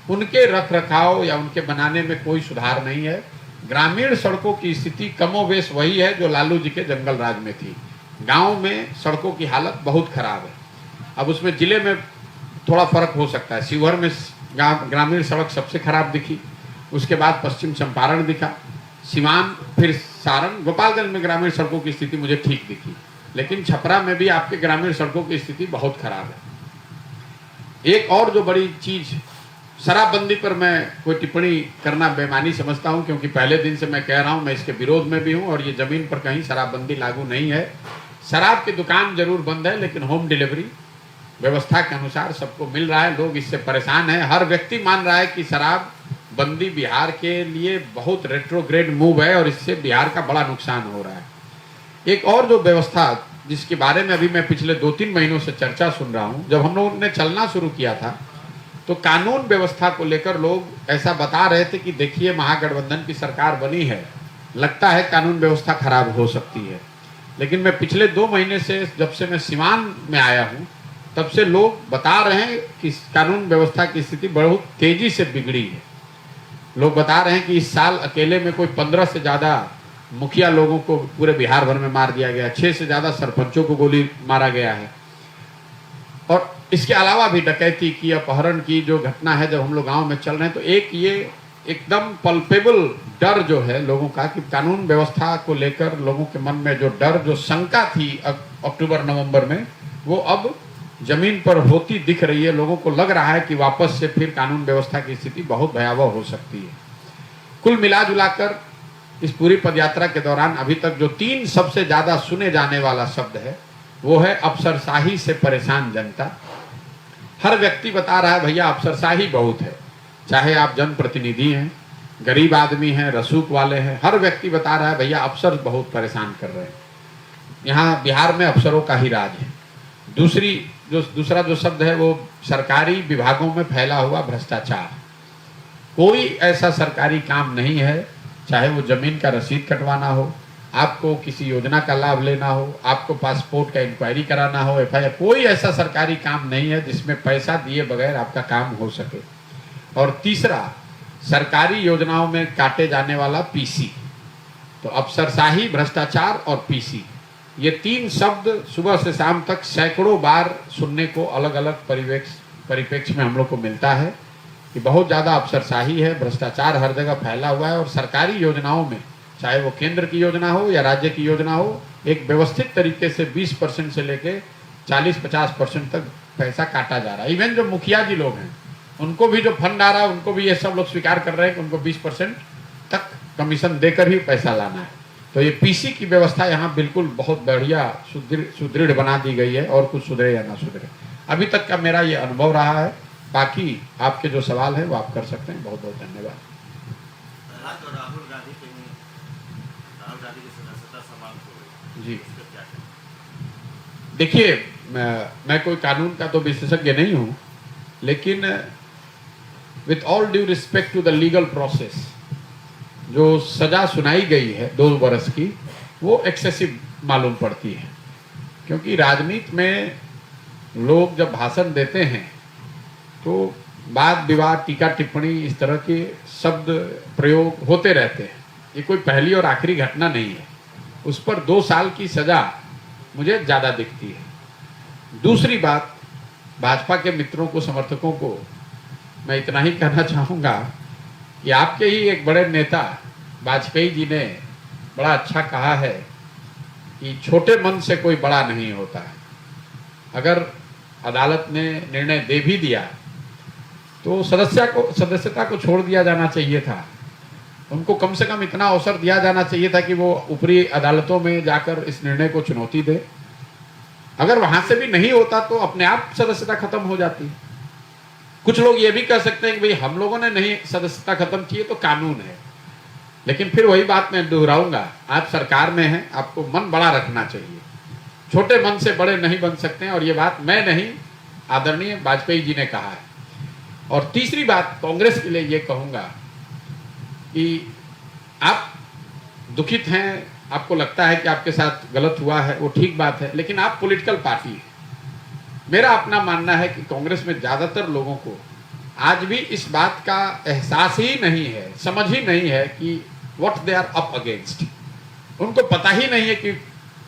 उनके रख रखाव या उनके बनाने में कोई सुधार नहीं है। ग्रामीण सड़कों की स्थिति कमोवेश वही है जो लालू जी के जंगल राज में थी। गांव में सड़कों की हालत बहुत खराब है। अब उसमें जिले में थोड़ा फर्क हो सकता है। शिवहर में ग्रामीण सड़क सबसे खराब दिखी, उसके बाद पश्चिम चंपारण दिखा, सिवान, फिर सारण, गोपालगंज में ग्रामीण सड़कों की स्थिति मुझे ठीक दिखी। लेकिन छपरा में भी आपके ग्रामीण सड़कों की स्थिति बहुत खराब है। एक और जो बड़ी चीज, शराबबंदी पर मैं कोई टिप्पणी करना बेमानी समझता हूं, क्योंकि पहले दिन से मैं कह रहा हूं मैं इसके विरोध में भी हूं और ये जमीन पर कहीं शराबबंदी लागू नहीं है। शराब की दुकान जरूर बंद है, लेकिन होम डिलीवरी व्यवस्था के अनुसार सबको मिल रहा है। लोग इससे परेशान हैं। हर व्यक्ति मान रहा है कि शराब बंदी बिहार के लिए बहुत रेट्रोग्रेड मूव है और इससे बिहार का बड़ा नुकसान हो रहा है। एक और जो व्यवस्था जिसके बारे में अभी मैं पिछले 2-3 महीनों से चर्चा सुन रहा हूं, जब हम लोगों ने चलना शुरू किया था तो कानून व्यवस्था को लेकर लोग ऐसा बता रहे थे कि देखिए महागठबंधन की सरकार बनी है, लगता है कानून व्यवस्था खराब हो सकती है। लेकिन मैं पिछले 2 महीने से, जब से मैं सिवान में आया हूं, तब से लोग बता रहे हैं कि कानून व्यवस्था की स्थिति बहुत तेजी से बिगड़ी है। लोग बता रहे हैं कि इस साल अकेले में कोई 15 से ज़्यादा मुखिया लोगों को पूरे बिहार भर में मार दिया गया, 6 से ज़्यादा सरपंचों को गोली मारा गया है। और इसके अलावा भी डकैती की, अपहरण की जो घटना है, जब हम लोग गांव में चल रहे हैं तो एक ये एकदम पल्पेबल डर जो है लोगों का कि कानून व्यवस्था को लेकर लोगों के मन में जो डर, जो शंका थी अक्टूबर नवंबर में, वो अब जमीन पर होती दिख रही है। लोगों को लग रहा है कि वापस से फिर कानून व्यवस्था की स्थिति बहुत भयावह हो सकती है। कुल मिला जुलाकर इस पूरी पदयात्रा के दौरान अभी तक जो 3 सबसे ज्यादा सुने जाने वाला शब्द है वो है अफसरशाही से परेशान जनता। हर व्यक्ति बता रहा है भैया अफसरशाही बहुत है, चाहे आप जनप्रतिनिधि हैं, गरीब आदमी हैं, रसूख वाले हैं, हर व्यक्ति बता रहा है भैया अफसर बहुत परेशान कर रहे हैं। यहाँ बिहार में अफसरों का ही राज है। दूसरा जो शब्द है वो सरकारी विभागों में फैला हुआ भ्रष्टाचार। कोई ऐसा सरकारी काम नहीं है, चाहे वो जमीन का रसीद कटवाना हो, आपको किसी योजना का लाभ लेना हो, आपको पासपोर्ट का इंक्वायरी कराना हो, एफआईआर, कोई ऐसा सरकारी काम नहीं है जिसमें पैसा दिए बगैर आपका काम हो सके। और तीसरा, सरकारी योजनाओं में काटे जाने वाला पीसी। तो अफसरशाही, भ्रष्टाचार और पीसी, ये 3 शब्द सुबह से शाम तक सैकड़ों बार सुनने को अलग अलग परिप्रेक्ष्य में हम लोग को मिलता है कि बहुत ज़्यादा अफसरशाही है, भ्रष्टाचार हर जगह फैला हुआ है। और सरकारी योजनाओं में, चाहे वो केंद्र की योजना हो या राज्य की योजना हो, एक व्यवस्थित तरीके से 20% से लेके 40-50% तक पैसा काटा जा रहा है। इवन जो मुखिया जी लोग हैं उनको भी जो फंड आ रहा है, उनको भी ये सब लोग स्वीकार कर रहे हैं कि उनको 20% तक कमीशन देकर ही पैसा लाना है। तो ये पीसी की व्यवस्था यहाँ बिल्कुल बहुत बढ़िया सुदृढ़ बना दी गई है, और कुछ सुधरे या ना सुधरे। अभी तक का मेरा ये अनुभव रहा है। बाकी आपके जो सवाल है वो आप कर सकते हैं। बहुत बहुत धन्यवाद। राहुल गांधी की सदस्यता समाप्त हो गई जी, देखिए मैं कोई कानून का तो विशेषज्ञ नहीं हूँ, लेकिन with all due respect to the legal process, जो सजा सुनाई गई है 2 वर्ष की, वो एक्सेसिव मालूम पड़ती है। क्योंकि राजनीति में लोग जब भाषण देते हैं तो वाद विवाद, टीका टिप्पणी, इस तरह के शब्द प्रयोग होते रहते हैं। ये कोई पहली और आखिरी घटना नहीं है। उस पर 2 साल की सजा मुझे ज़्यादा दिखती है। दूसरी बात, भाजपा के मित्रों को, समर्थकों को मैं इतना ही कहना चाहूँगा कि आपके ही एक बड़े नेता वाजपेयी जी ने बड़ा अच्छा कहा है कि छोटे मन से कोई बड़ा नहीं होता है। अगर अदालत ने निर्णय दे भी दिया तो सदस्यता को छोड़ दिया जाना चाहिए था। उनको कम से कम इतना अवसर दिया जाना चाहिए था कि वो ऊपरी अदालतों में जाकर इस निर्णय को चुनौती दे। अगर वहां से भी नहीं होता तो अपने आप सदस्यता खत्म हो जाती। कुछ लोग ये भी कह सकते हैं कि भाई हम लोगों ने नहीं सदस्यता खत्म की है तो कानून है, लेकिन फिर वही बात मैं दोहराऊंगा, आप सरकार में हैं, आपको मन बड़ा रखना चाहिए। छोटे मन से बड़े नहीं बन सकते हैं, और ये बात मैं नहीं, आदरणीय वाजपेयी जी ने कहा है। और तीसरी बात कांग्रेस के लिए ये कहूंगा कि आप दुखित हैं, आपको लगता है कि आपके साथ गलत हुआ है, वो ठीक बात है, लेकिन आप पॉलिटिकल पार्टी है। मेरा अपना मानना है कि कांग्रेस में ज्यादातर लोगों को आज भी इस बात का एहसास ही नहीं है, समझ ही नहीं है कि what they are up against. उनको पता ही नहीं है कि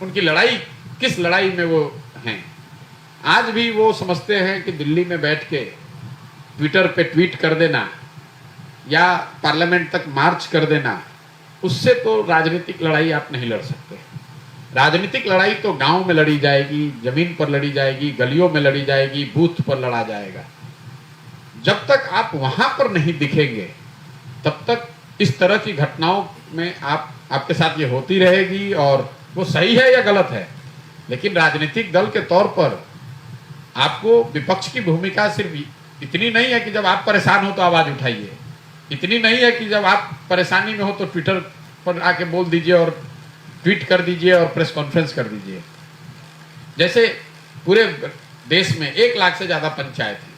उनकी लड़ाई किस लड़ाई में वो हैं। आज भी वो समझते हैं कि दिल्ली में बैठ के ट्विटर पे ट्वीट कर देना या पार्लियामेंट तक मार्च कर देना, उससे तो राजनीतिक लड़ाई आप नहीं लड़ सकते। राजनीतिक लड़ाई तो गांव में लड़ी जाएगी, जमीन पर लड़ी जाएगी, गलियों में लड़ी जाएगी, बूथ पर लड़ा जाएगा। जब तक आप वहां पर नहीं दिखेंगे तब तक इस तरह की घटनाओं में आपके साथ ये होती रहेगी, और वो सही है या गलत है। लेकिन राजनीतिक दल के तौर पर आपको विपक्ष की भूमिका सिर्फ इतनी नहीं है कि जब आप परेशान हो तो आवाज उठाइए, इतनी नहीं है कि जब आप परेशानी में हो तो ट्विटर पर आके बोल दीजिए और ट्वीट कर दीजिए और प्रेस कॉन्फ्रेंस कर दीजिए। जैसे पूरे देश में 1 लाख से ज्यादा पंचायत है,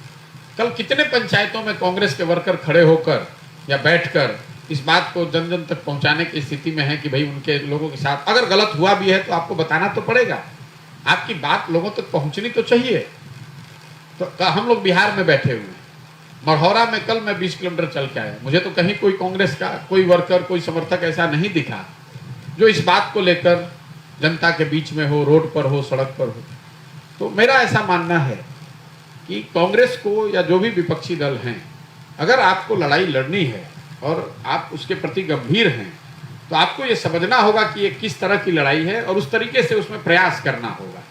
कल कितने पंचायतों में कांग्रेस के वर्कर खड़े होकर या बैठकर इस बात को जन जन तक पहुंचाने की स्थिति में है कि भाई उनके लोगों के साथ अगर गलत हुआ भी है तो आपको बताना तो पड़ेगा, आपकी बात लोगों तक पहुंचनी तो चाहिए। तो हम लोग बिहार में बैठे हुए हैं, मढ़ौरा में कल मैं 20 किलोमीटर चल के आया, मुझे तो कहीं कोई कांग्रेस का कोई वर्कर, कोई समर्थक ऐसा नहीं दिखा जो इस बात को लेकर जनता के बीच में हो, रोड पर हो, सड़क पर हो। तो मेरा ऐसा मानना है कि कांग्रेस को या जो भी विपक्षी दल हैं, अगर आपको लड़ाई लड़नी है और आप उसके प्रति गंभीर हैं तो आपको ये समझना होगा कि ये किस तरह की लड़ाई है और उस तरीके से उसमें प्रयास करना होगा।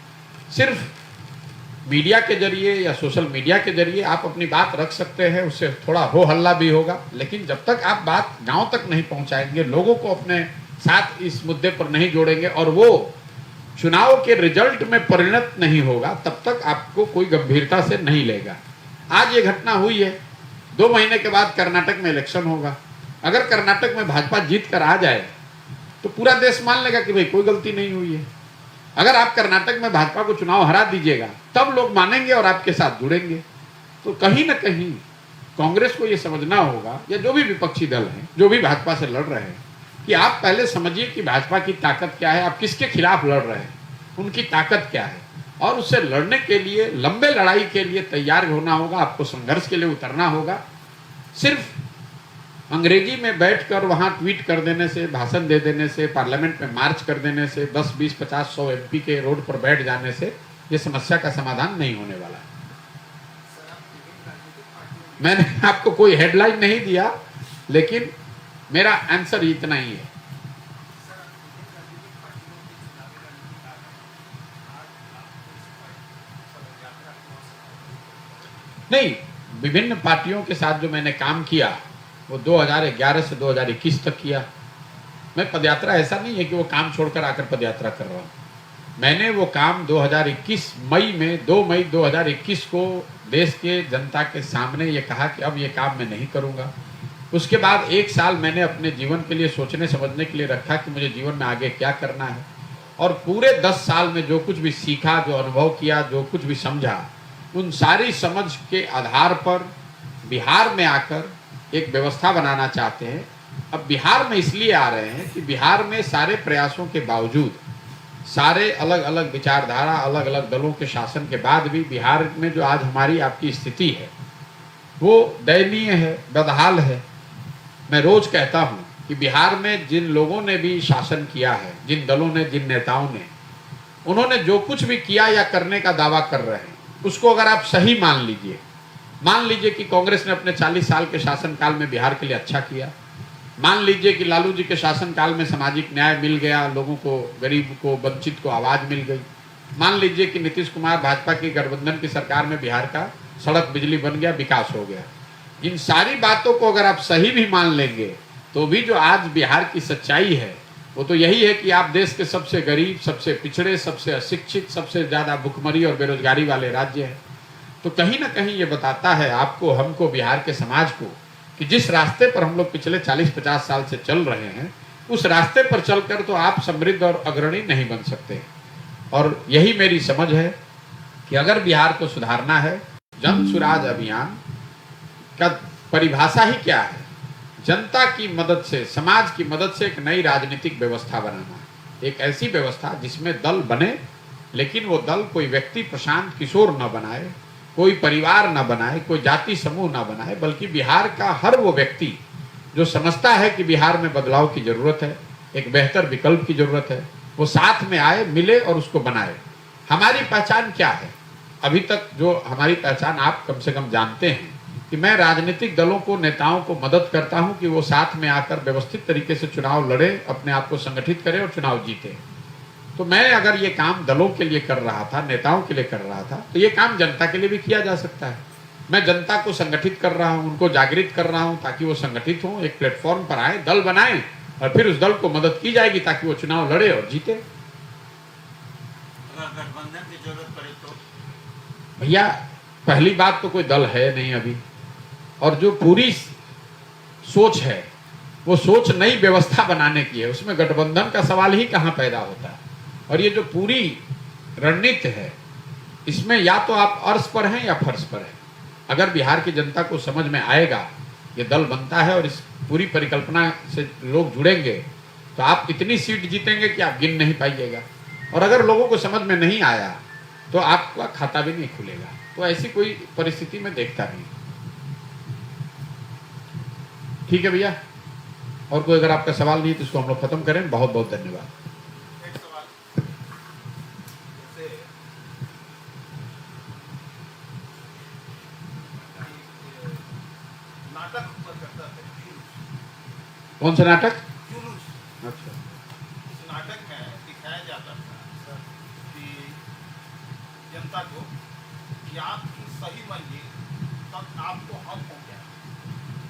सिर्फ मीडिया के जरिए या सोशल मीडिया के जरिए आप अपनी बात रख सकते हैं, उससे थोड़ा हो हल्ला भी होगा, लेकिन जब तक आप बात गांव तक नहीं पहुंचाएंगे, लोगों को अपने साथ इस मुद्दे पर नहीं जोड़ेंगे और वो चुनाव के रिजल्ट में परिणत नहीं होगा, तब तक आपको कोई गंभीरता से नहीं लेगा। आज ये घटना हुई है, 2 महीने के बाद कर्नाटक में इलेक्शन होगा। अगर कर्नाटक में भाजपा जीत कर आ जाए तो पूरा देश मान लेगा कि भाई कोई गलती नहीं हुई है। अगर आप कर्नाटक में भाजपा को चुनाव हरा दीजिएगा तब लोग मानेंगे और आपके साथ जुड़ेंगे। तो कहीं ना कहीं कांग्रेस को यह समझना होगा, या जो भी विपक्षी दल हैं, जो भी भाजपा से लड़ रहे हैं, कि आप पहले समझिए कि भाजपा की ताकत क्या है, आप किसके खिलाफ लड़ रहे हैं, उनकी ताकत क्या है, और उससे लड़ने के लिए, लंबे लड़ाई के लिए तैयार होना होगा, आपको संघर्ष के लिए उतरना होगा। सिर्फ अंग्रेजी में बैठकर वहां ट्वीट कर देने से, भाषण दे देने से, पार्लियामेंट में मार्च कर देने से, 10, 20, 50, 100 एमपी के रोड पर बैठ जाने से ये समस्या का समाधान नहीं होने वाला है। मैंने आपको कोई हेडलाइन नहीं दिया, लेकिन मेरा आंसर इतना ही है। नहीं, विभिन्न पार्टियों के साथ जो मैंने काम किया वो 2011 से 2021 तक किया। मैं पदयात्रा ऐसा नहीं है कि वो काम छोड़कर आकर पदयात्रा कर रहा हूँ। मैंने वो काम 2021 मई में 2 मई 2021 को देश के जनता के सामने ये कहा कि अब ये काम मैं नहीं करूँगा। उसके बाद 1 साल मैंने अपने जीवन के लिए सोचने समझने के लिए रखा कि मुझे जीवन में आगे क्या करना है, और पूरे 10 साल में जो कुछ भी सीखा, जो अनुभव किया, जो कुछ भी समझा, उन सारी समझ के आधार पर बिहार में आकर एक व्यवस्था बनाना चाहते हैं। अब बिहार में इसलिए आ रहे हैं कि बिहार में सारे प्रयासों के बावजूद, सारे अलग अलग विचारधारा, अलग अलग दलों के शासन के बाद भी बिहार में जो आज हमारी आपकी स्थिति है वो दयनीय है, बदहाल है। मैं रोज कहता हूँ कि बिहार में जिन लोगों ने भी शासन किया है, जिन दलों ने, जिन नेताओं ने, उन्होंने जो कुछ भी किया या करने का दावा कर रहे हैं उसको अगर आप सही मान लीजिए कि कांग्रेस ने अपने 40 साल के शासनकाल में बिहार के लिए अच्छा किया, मान लीजिए कि लालू जी के शासनकाल में सामाजिक न्याय मिल गया, लोगों को, गरीब को, वंचित को आवाज मिल गई। मान लीजिए कि नीतीश कुमार भाजपा की गठबंधन की सरकार में बिहार का सड़क बिजली बन गया, विकास हो गया। इन सारी बातों को अगर आप सही भी मान लेंगे तो भी जो आज बिहार की सच्चाई है वो तो यही है कि आप देश के सबसे गरीब, सबसे पिछड़े, सबसे अशिक्षित, सबसे ज्यादा भुखमरी और बेरोजगारी वाले राज्य है। तो कहीं ना कहीं ये बताता है आपको, हमको, बिहार के समाज को कि जिस रास्ते पर हम लोग पिछले 40-50 साल से चल रहे हैं उस रास्ते पर चलकर तो आप समृद्ध और अग्रणी नहीं बन सकते। और यही मेरी समझ है कि अगर बिहार को सुधारना है, जन सुराज अभियान का परिभाषा ही क्या है? जनता की मदद से, समाज की मदद से एक नई राजनीतिक व्यवस्था बनाना, एक ऐसी व्यवस्था जिसमें दल बने, लेकिन वो दल कोई व्यक्ति प्रशांत किशोर न बनाए, कोई परिवार न बनाए, कोई जाति समूह न बनाए, बल्कि बिहार का हर वो व्यक्ति जो समझता है कि बिहार में बदलाव की जरूरत है, एक बेहतर विकल्प की जरूरत है, वो साथ में आए, मिले और उसको बनाए। हमारी पहचान क्या है? अभी तक जो हमारी पहचान आप कम से कम जानते हैं कि मैं राजनीतिक दलों को, नेताओं को मदद करता हूं कि वो साथ में आकर व्यवस्थित तरीके से चुनाव लड़े, अपने आप को संगठित करें और चुनाव जीते। तो मैं अगर ये काम दलों के लिए कर रहा था, नेताओं के लिए कर रहा था, तो ये काम जनता के लिए भी किया जा सकता है। मैं जनता को संगठित कर रहा हूं, उनको जागृत कर रहा हूं ताकि वो संगठित हों, एक प्लेटफॉर्म पर आए, दल बनाएं और फिर उस दल को मदद की जाएगी ताकि वो चुनाव लड़े और जीते। अगर गठबंधन की जरूरत पड़े तो? भैया पहली बात तो कोई दल है नहीं अभी, और जो पूरी सोच है वो सोच नई व्यवस्था बनाने की है, उसमें गठबंधन का सवाल ही कहाँ पैदा होता है। और ये जो पूरी रणनीति है इसमें या तो आप अर्श पर हैं या फर्श पर हैं। अगर बिहार की जनता को समझ में आएगा ये दल बनता है और इस पूरी परिकल्पना से लोग जुड़ेंगे तो आप इतनी सीट जीतेंगे कि आप गिन नहीं पाइएगा। और अगर लोगों को समझ में नहीं आया तो आपका खाता भी नहीं खुलेगा। तो ऐसी कोई परिस्थिति में देखता नहीं। ठीक है भैया, और कोई अगर आपका सवाल नहीं तो इसको हम लोग खत्म करें। बहुत बहुत धन्यवाद। एक सवाल, जैसे नाटक ऊपर करता है, कौन सा नाटक? जुलूस। अच्छा, इस नाटक में दिखाया जाता था कि जनता को कि आपकी सही मंजिल तक आपको हम पहुंचाए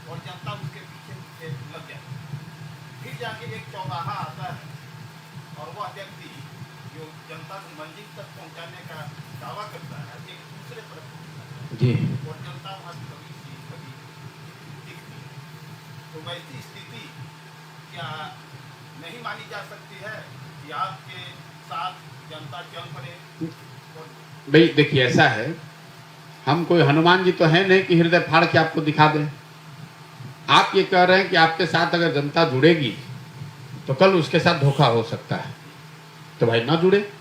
और जनता उसके पीछे पीछे लग जाए। फिर जाके एक चौराहा आता है और वह व्यक्ति जो जनता को मंजिल तक पहुंचाने का दावा करता है एक दूसरे तरफ पहुंचता है जी। और जनता वहाँ कभी दिखती है। तो वैसी स्थिति क्या नहीं मानी जा सकती है कि आपके साथ जनता चल पड़े? भाई देखिए, ऐसा है, हम कोई हनुमान जी तो है नहीं कि हृदय फाड़ के आपको दिखा दें। आप ये कह रहे हैं कि आपके साथ अगर जनता जुड़ेगी तो कल उसके साथ धोखा हो सकता है, तो भाई ना जुड़े।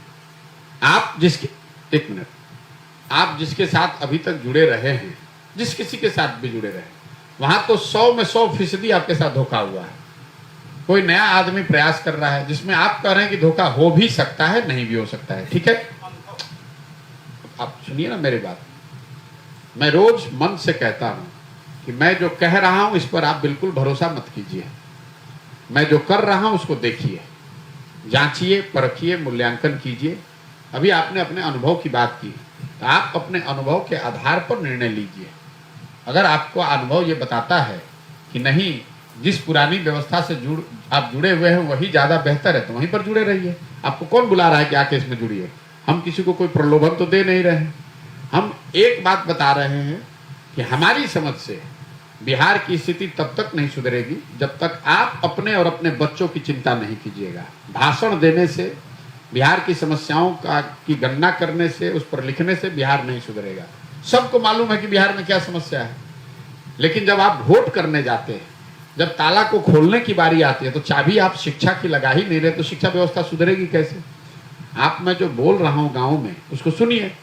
आप जिसके, एक मिनट, आप जिसके साथ अभी तक जुड़े रहे हैं, जिस किसी के साथ भी जुड़े रहे, वहां तो 100 में 100% आपके साथ धोखा हुआ है। कोई नया आदमी प्रयास कर रहा है जिसमें आप कह रहे हैं कि धोखा हो भी सकता है, नहीं भी हो सकता है। ठीक है, आप सुनिए ना मेरी बात। मैं रोज मन से कहता हूं कि मैं जो कह रहा हूं इस पर आप बिल्कुल भरोसा मत कीजिए। मैं जो कर रहा हूं उसको देखिए, जांचिए, परखिए, मूल्यांकन कीजिए। अभी आपने अपने अनुभव की बात की, तो आप अपने अनुभव के आधार पर निर्णय लीजिए। अगर आपको अनुभव ये बताता है कि नहीं, जिस पुरानी व्यवस्था से आप जुड़े हुए हैं वही ज्यादा बेहतर है, तो वहीं पर जुड़े रहिए। आपको कौन बुला रहा है कि आके इसमें जुड़िए? हम किसी को कोई प्रलोभन तो दे नहीं रहे हैं। हम एक बात बता रहे हैं कि हमारी समझ से बिहार की स्थिति तब तक नहीं सुधरेगी जब तक आप अपने और अपने बच्चों की चिंता नहीं कीजिएगा। भाषण देने से, बिहार की समस्याओं की गणना करने से, उस पर लिखने से बिहार नहीं सुधरेगा। सबको मालूम है कि बिहार में क्या समस्या है, लेकिन जब आप वोट करने जाते हैं, जब ताला को खोलने की बारी आती है, तो चाबी आप शिक्षा की लगा ही नहीं रहे, तो शिक्षा व्यवस्था सुधरेगी कैसे? आप, मैं जो बोल रहा हूं गांव में, उसको सुनिए।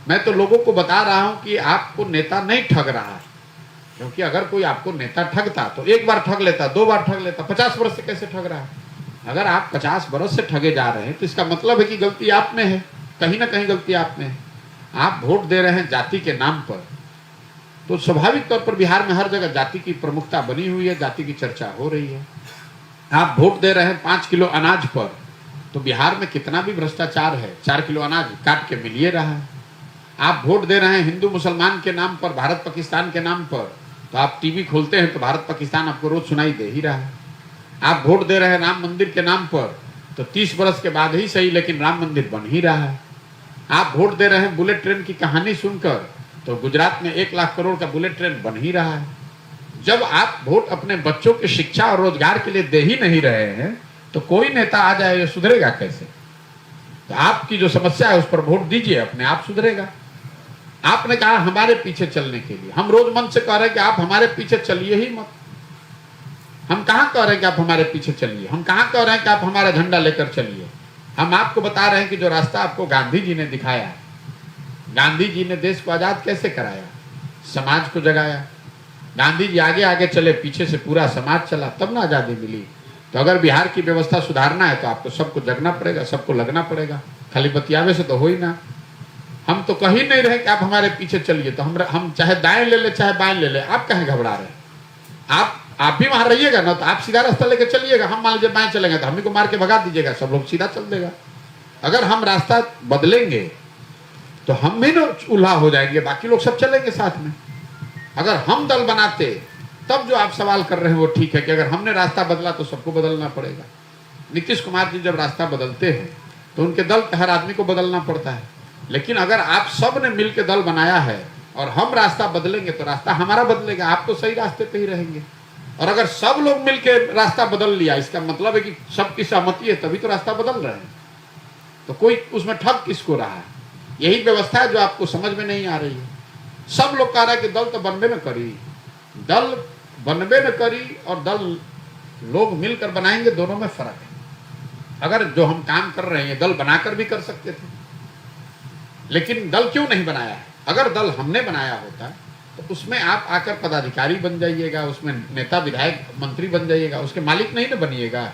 मैं तो लोगों को बता रहा हूं कि आपको नेता नहीं ठग रहा है, क्योंकि अगर कोई आपको नेता ठगता तो एक बार ठग लेता, 2 बार ठग लेता, 50 वर्ष से कैसे ठग रहा है? अगर आप 50 वर्ष से ठगे जा रहे हैं तो इसका मतलब है कि गलती आप में है, कहीं ना कहीं गलती आप में है। आप वोट दे रहे हैं जाति के नाम पर, तो स्वाभाविक तौर पर बिहार में हर जगह जाति की प्रमुखता बनी हुई है, जाति की चर्चा हो रही है। आप वोट दे रहे हैं 5 किलो अनाज पर, तो बिहार में कितना भी भ्रष्टाचार है, 4 किलो अनाज काट के मिल ही रहा है। आप वोट दे रहे हैं हिंदू मुसलमान के नाम पर, भारत पाकिस्तान के नाम पर, तो आप टीवी खोलते हैं तो भारत पाकिस्तान आपको रोज सुनाई दे ही रहा है। आप वोट दे रहे हैं राम मंदिर के नाम पर, तो 30 बरस के बाद ही सही लेकिन राम मंदिर बन ही रहा है। आप वोट दे रहे हैं बुलेट ट्रेन की कहानी सुनकर, तो गुजरात में 1 लाख करोड़ का बुलेट ट्रेन बन ही रहा है। जब आप वोट अपने बच्चों की शिक्षा और रोजगार के लिए दे ही नहीं रहे हैं, तो कोई नेता आ जाए ये सुधरेगा कैसे? तो आपकी जो समस्या है उस पर वोट दीजिए, अपने आप सुधरेगा। आपने कहा हमारे पीछे चलने के लिए, हम रोज मन से कह रहे हैं कि आप हमारे पीछे चलिए ही मत। हम कहां कह रहे हैं कि आप हमारे पीछे चलिए, हम कहां कह रहे हैं कि आप हमारा झंडा लेकर चलिए। हम आपको बता रहे हैं कि जो रास्ता आपको गांधी जी ने दिखाया, गांधी जी ने देश को आजाद कैसे कराया, समाज को जगाया। गांधी जी आगे आगे चले, पीछे से पूरा समाज चला, तब ना आजादी मिली। तो अगर बिहार की व्यवस्था सुधारना है तो आपको सबको जगना पड़ेगा, सबको लगना पड़ेगा। खाली बतियावे से तो हो ही ना। हम तो कह ही नहीं रहे कि आप हमारे पीछे चलिए, तो हम चाहे दाएं ले ले चाहे बाएं ले ले, आप कहें घबरा रहे हैं? आप भी वहां रहिएगा ना, तो आप सीधा रास्ता लेकर चलिएगा। हम मान लीजिए बाएं चलेंगे तो हमें को मार के भगा दीजिएगा, सब लोग सीधा चल देगा। अगर हम रास्ता बदलेंगे तो हम भी ना उल्हा हो जाएंगे, बाकी लोग सब चलेंगे साथ में। अगर हम दल बनाते, तब जो आप सवाल कर रहे हैं वो ठीक है कि अगर हमने रास्ता बदला तो सबको बदलना पड़ेगा। नीतीश कुमार जी जब रास्ता बदलते हैं तो उनके दल के हर आदमी को बदलना पड़ता है। लेकिन अगर आप सब ने मिलकर दल बनाया है और हम रास्ता बदलेंगे तो रास्ता हमारा बदलेगा, आप तो सही रास्ते पे ही रहेंगे। और अगर सब लोग मिलकर रास्ता बदल लिया, इसका मतलब है कि सबकी सहमति है, तभी तो रास्ता बदल रहे हैं। तो कोई उसमें ठग किसको रहा है? यही व्यवस्था है जो आपको समझ में नहीं आ रही है। सब लोग कह रहे हैं कि दल तो बनबे न करी, दल बनबे न करी और दल लोग मिलकर बनाएंगे, दोनों में फर्क है। अगर जो हम काम कर रहे हैं दल बनाकर भी कर सकते थे, लेकिन दल क्यों नहीं बनाया है? अगर दल हमने बनाया होता तो उसमें आप आकर पदाधिकारी बन जाइएगा, उसमें नेता विधायक मंत्री बन जाइएगा, उसके मालिक नहीं ना बनिएगा।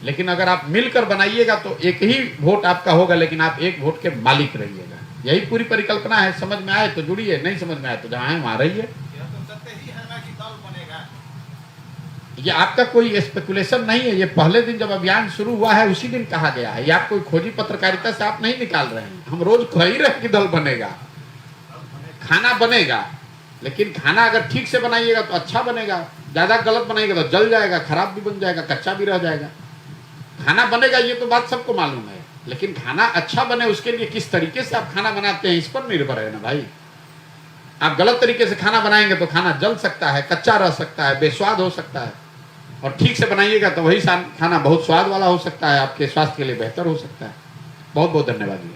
लेकिन अगर आप मिलकर बनाइएगा तो एक ही वोट आपका होगा, लेकिन आप एक वोट के मालिक रहिएगा। यही पूरी परिकल्पना है। समझ में आए तो जुड़िए, नहीं समझ में आए तो जहां है वहां रहिए। तो सत्य ही है ना कि दल बनेगा। ये आपका कोई स्पेकुलेशन नहीं है। ये पहले दिन जब अभियान शुरू हुआ है उसी दिन कहा गया है। ये आप कोई खोजी पत्रकारिता से आप नहीं निकाल रहे हैं। हम रोज कह ही रहे कि दल बनेगा, खाना बनेगा, लेकिन खाना अगर ठीक से बनाइएगा तो अच्छा बनेगा, ज्यादा गलत बनाइएगा तो जल जाएगा, खराब भी बन जाएगा, कच्चा भी रह जाएगा। खाना बनेगा ये तो बात सबको मालूम है, लेकिन खाना अच्छा बने उसके लिए किस तरीके से आप खाना बनाते हैं इस पर निर्भर है ना भाई। आप गलत तरीके से खाना बनाएंगे तो खाना जल सकता है, कच्चा रह सकता है, बेस्वाद हो सकता है। और ठीक से बनाइएगा तो वही खाना बहुत स्वाद वाला हो सकता है, आपके स्वास्थ्य के लिए बेहतर हो सकता है। बहुत बहुत धन्यवाद।